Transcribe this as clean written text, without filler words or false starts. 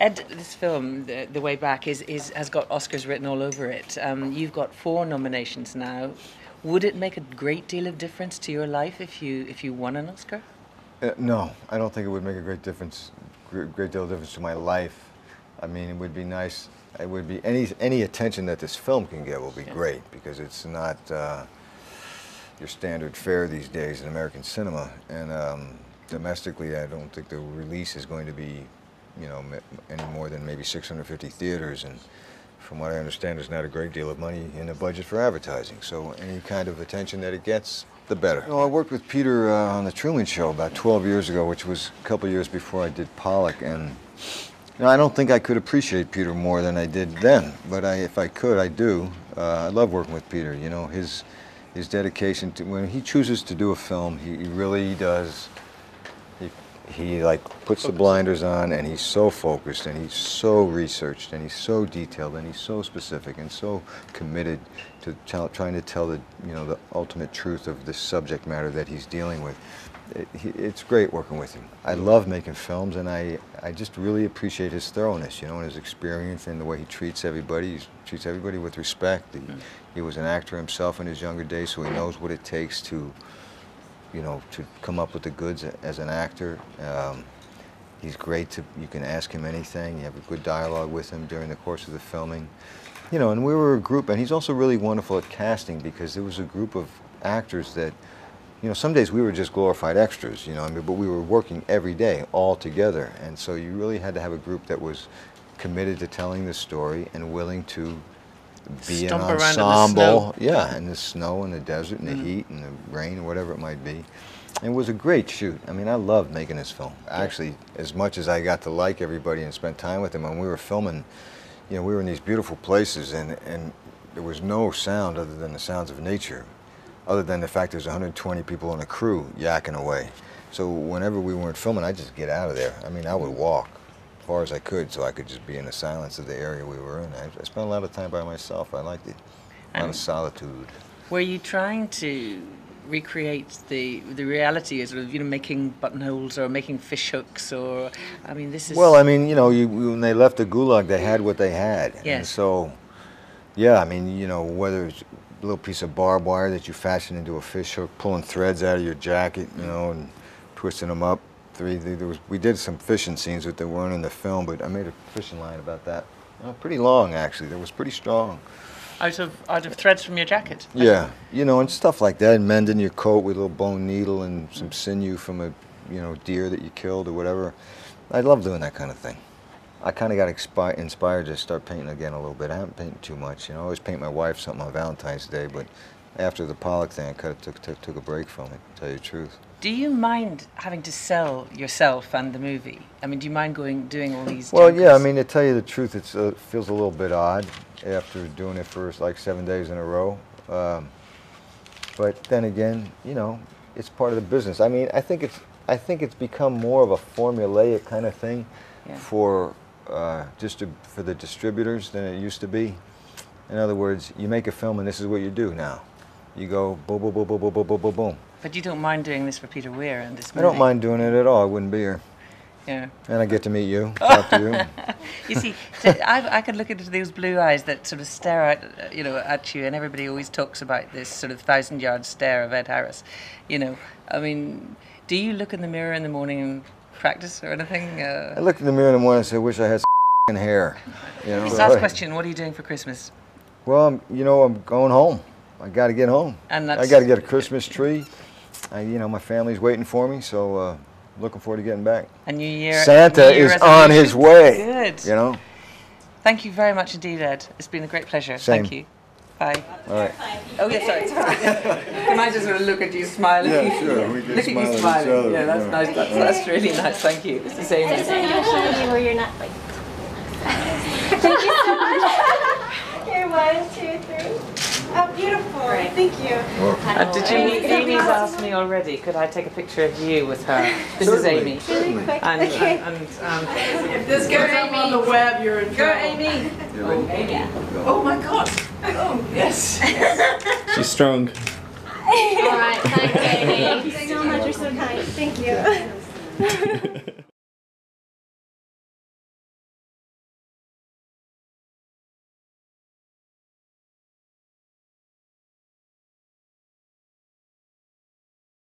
Ed, this film, The Way Back, has got Oscars written all over it. You've got 4 nominations now. Would it make a great deal of difference to your life if you won an Oscar? No, I don't think it would make a great deal of difference to my life. I mean, it would be nice. It would be any attention that this film can get will be great, because it's not your standard fare these days in American cinema. And domestically, I don't think the release is going to be, any more than maybe 650 theaters. And from what I understand, there's not a great deal of money in the budget for advertising. So any kind of attention that it gets, the better. I worked with Peter on The Truman Show about 12 years ago, which was a couple years before I did Pollock. And I don't think I could appreciate Peter more than I did then, but if I could, I do. I love working with Peter. His dedication to, when he chooses to do a film, he really does. He like puts the blinders on, and he's so focused, and he's so researched, and he's so detailed, and he's so specific, and so committed to trying to tell the the ultimate truth of this subject matter that he's dealing with. It's great working with him. I love making films, and I just really appreciate his thoroughness, and his experience, and the way he treats everybody. He treats everybody with respect. He was an actor himself in his younger days, so he knows what it takes to to come up with the goods as an actor. He's great you can ask him anything. You have a good dialogue with him during the course of the filming. And we were a group, and he's also really wonderful at casting, because there was a group of actors that, some days we were just glorified extras, but we were working every day all together. And so you really had to have a group that was committed to telling the story and willing to be an ensemble. Yeah, in the snow and the desert and the heat and the rain or whatever it might be. And it was a great shoot. I mean, I loved making this film. Actually, as much as I got to like everybody and spend time with them, when we were filming, we were in these beautiful places, and there was no sound other than the sounds of nature, other than the fact there's 120 people on a crew yakking away. So whenever we weren't filming, I'd just get out of there. I mean, I would walk as far as I could so I could just be in the silence of the area we were in. I spent a lot of time by myself. I liked it. A lot of solitude. Were you trying to recreate the reality of sort of, making buttonholes or making fish hooks, or, I mean, this is... Well, I mean, when they left the gulag, they had what they had. Yes. And so, yeah, I mean, whether it's a little piece of barbed wire that you fashion into a fish hook, pulling threads out of your jacket, and twisting them up. We did some fishing scenes that weren't in the film, but I made a fishing line about that. Pretty long, actually. That was pretty strong. Out of threads from your jacket? Yeah, and stuff like that. And mending your coat with a little bone needle and some sinew from a, deer that you killed or whatever. I love doing that kind of thing. I kind of got inspired to start painting again a little bit. I haven't painted too much. I always paint my wife something on Valentine's Day, but after the Pollock thing, I kind of took a break from it, to tell you the truth. Do you mind having to sell yourself and the movie? I mean, do you mind doing all these? Well, yeah. I mean, to tell you the truth, it feels a little bit odd after doing it for like 7 days in a row. But then again, it's part of the business. I mean, I think it's become more of a formulaic kind of thing for for the distributors than it used to be. In other words, you make a film, and this is what you do now. You go boom, boom, boom, boom, boom, boom, boom, boom, boom. But you don't mind doing this for Peter Weir and this movie? I don't mind doing it at all. I wouldn't be here. Yeah. And I get to meet you, talk to you. You see, I could look into those blue eyes that sort of stare out, at you, and everybody always talks about this sort of 1,000-yard stare of Ed Harris. I mean, do you look in the mirror in the morning and practice or anything? I look in the mirror in the morning and say, I wish I had some hair. Last question, what are you doing for Christmas? Well, I'm going home. I got to get home. And I got to get a Christmas tree. My family's waiting for me, so looking forward to getting back. A New Year. Santa is on his way. Good. Thank you very much indeed, Ed. It's been a great pleasure. Same. Thank you. Bye. All right. Oh, yeah, sorry. Can I just sort of look at you smiling? Yeah, sure. We can look smile at you at smiling. each other. Yeah, that's nice. That's really nice. Thank you. It's the same. Just showing you where you're not like. Thank you so much. Here, 1, 2, 3. Oh, beautiful. Right. Thank you. Did you meet Amy's asked me already, could I take a picture of you with her? This is Amy. Really quick. If this goes up on the web, you're in trouble. Go, Amy. Oh, Amy. Oh my God. Oh, yes. She's strong. All right, thanks, Amy. Thank you so much. You're so kind. Thank you.